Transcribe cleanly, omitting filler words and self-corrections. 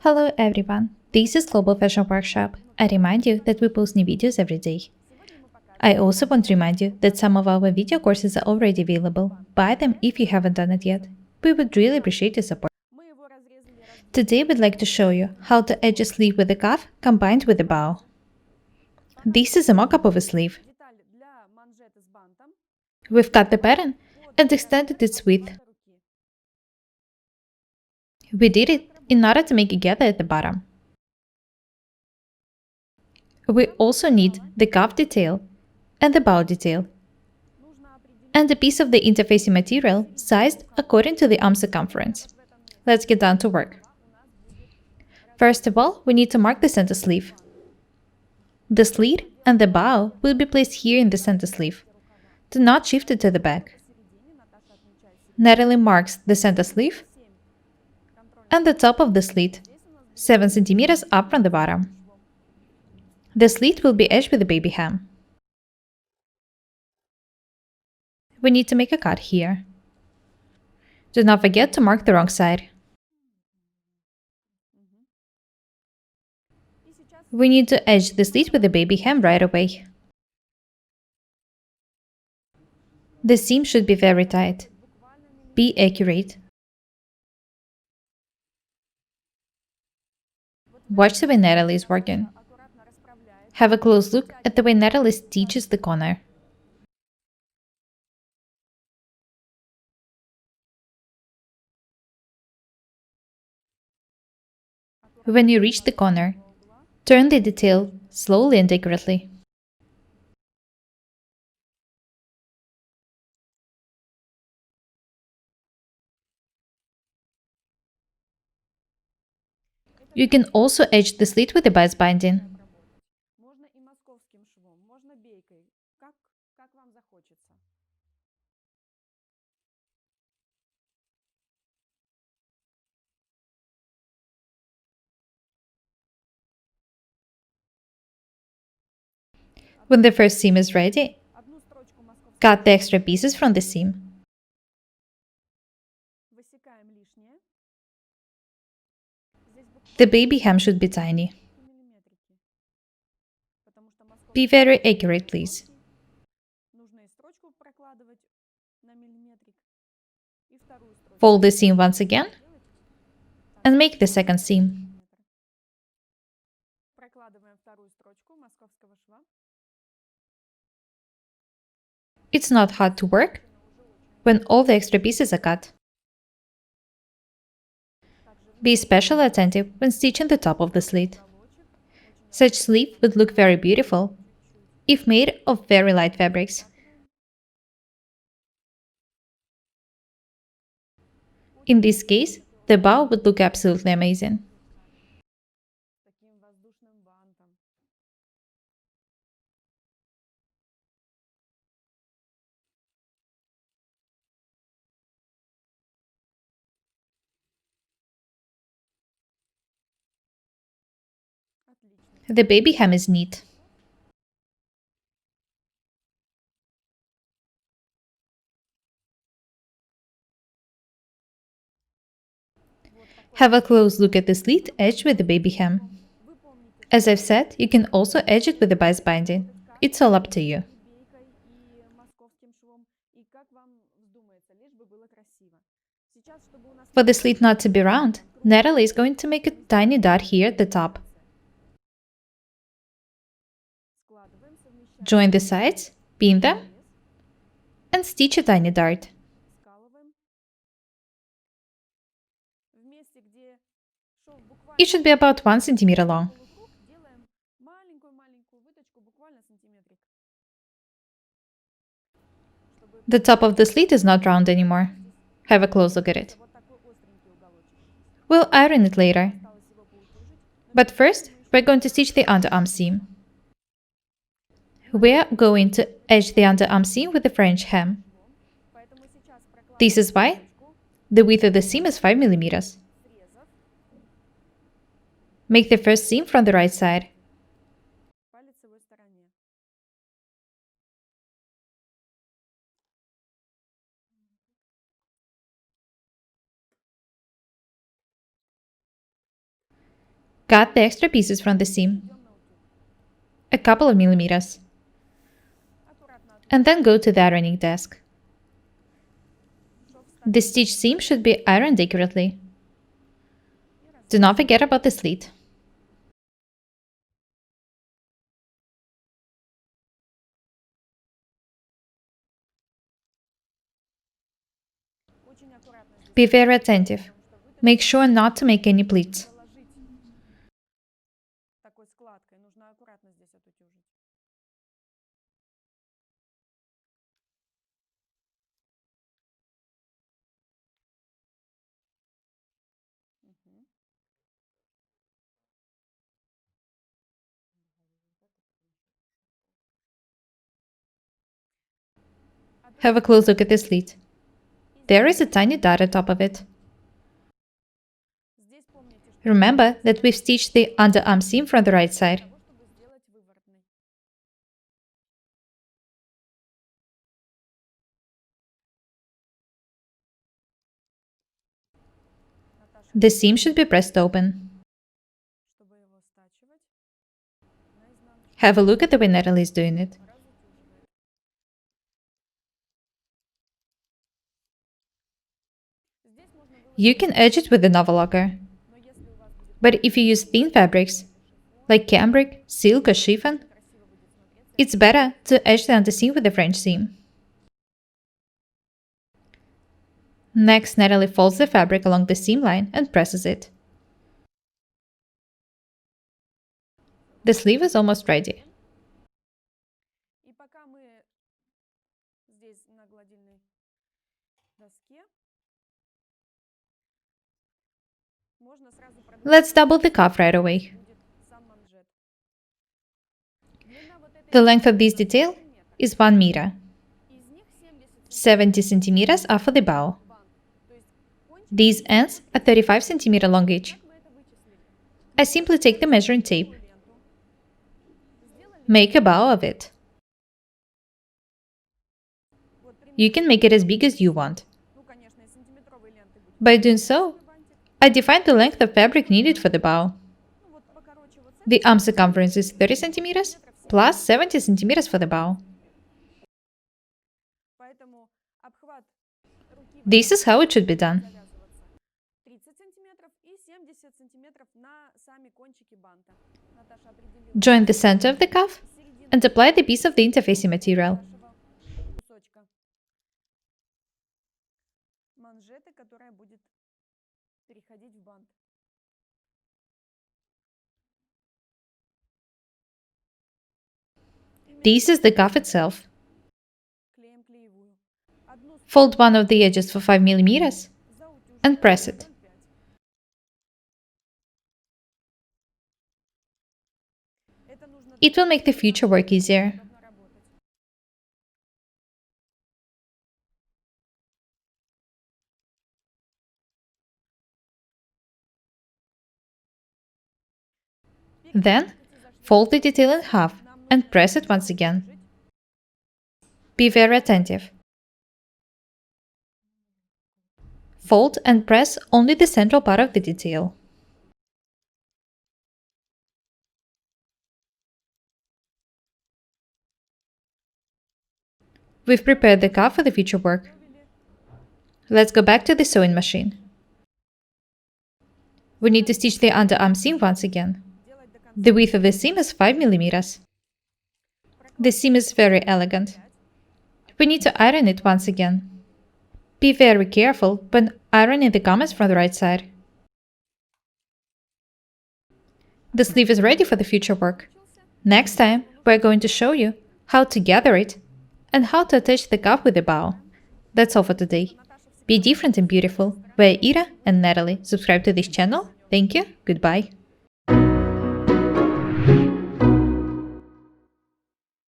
Hello everyone, this is Global Fashion Workshop. I remind you that we post new videos every day. I also want to remind you that some of our video courses are already available. Buy them if you haven't done it yet. We would really appreciate your support. Today we'd like to show you how to edge a sleeve with a cuff combined with a bow. This is a mock-up of a sleeve. We've cut the pattern and extended its width. We did it in order to make a gather at the bottom. We also need the cuff detail and the bow detail, and a piece of the interfacing material sized according to the arm circumference. Let's get down to work. First of all, we need to mark the center sleeve. The slit and the bow will be placed here in the center sleeve. Do not shift it to the back. Nataly marks the center sleeve and the top of the slit, 7 cm up from the bottom. The slit will be edged with a baby hem. We need to make a cut here. Do not forget to mark the wrong side. We need to edge the slit with the baby hem right away. The seam should be very tight. Be accurate. Watch the way Nataly is working. Have a close look at the way Nataly stitches the corner. When you reach the corner, turn the detail slowly and accurately. You can also edge the slit with the bias binding. When the first seam is ready, cut the extra pieces from the seam. The baby hem should be tiny. Be very accurate, please. Fold the seam once again and make the second seam. It's not hard to work when all the extra pieces are cut. Be especially attentive when stitching the top of the slit. Such sleeve would look very beautiful if made of very light fabrics. In this case, the bow would look absolutely amazing. The baby hem is neat. Have a close look at the slit edged with the baby hem. As I've said, you can also edge it with the bias binding. It's all up to you. For the slit not to be round, Nataly is going to make a tiny dot here at the top. Join the sides, pin them, and stitch a tiny dart. It should be about 1 centimeter long. The top of the slit is not round anymore. Have a close look at it. We'll iron it later. But first, we're going to stitch the underarm seam. We're going to edge the underarm seam with the French hem. This is why the width of the seam is 5 millimeters. Make the first seam from the right side. Cut the extra pieces from the seam, a couple of millimeters, and then go to the ironing desk. The stitch seam should be ironed accurately. Do not forget about the slit. Be very attentive. Make sure not to make any pleats. Have a close look at the slit. There is a tiny dot at top of it. Remember that we've stitched the underarm seam from the right side. The seam should be pressed open. Have a look at the way Nataly is doing it. You can edge it with the novel locker. But if you use thin fabrics, like cambric, silk or chiffon, it's better to edge the underseam with the French seam. Next, Nataly folds the fabric along the seam line and presses it. The sleeve is almost ready. Let's double the cuff right away. The length of this detail is 1 meter. 70 centimeters are for the bow. These ends are 35 centimeters long each. I simply take the measuring tape. Make a bow of it. You can make it as big as you want. By doing so, I define the length of fabric needed for the bow. The arm circumference is 30 centimeters plus 70 centimeters for the bow. This is how it should be done. Join the center of the cuff and apply the piece of the interfacing material. This is the cuff itself. Fold one of the edges for 5 millimeters and press it. It will make the future work easier. Then, fold the detail in half and press it once again. Be very attentive. Fold and press only the central part of the detail. We've prepared the cuff for the future work. Let's go back to the sewing machine. We need to stitch the underarm seam once again. The width of the seam is 5 millimeters. The seam is very elegant. We need to iron it once again. Be very careful when ironing the garments from the right side. The sleeve is ready for the future work. Next time, we're going to show you how to gather it and how to attach the cuff with the bow. That's all for today. Be different and beautiful. We're Ira and Nataly. Subscribe to this channel. Thank you. Goodbye.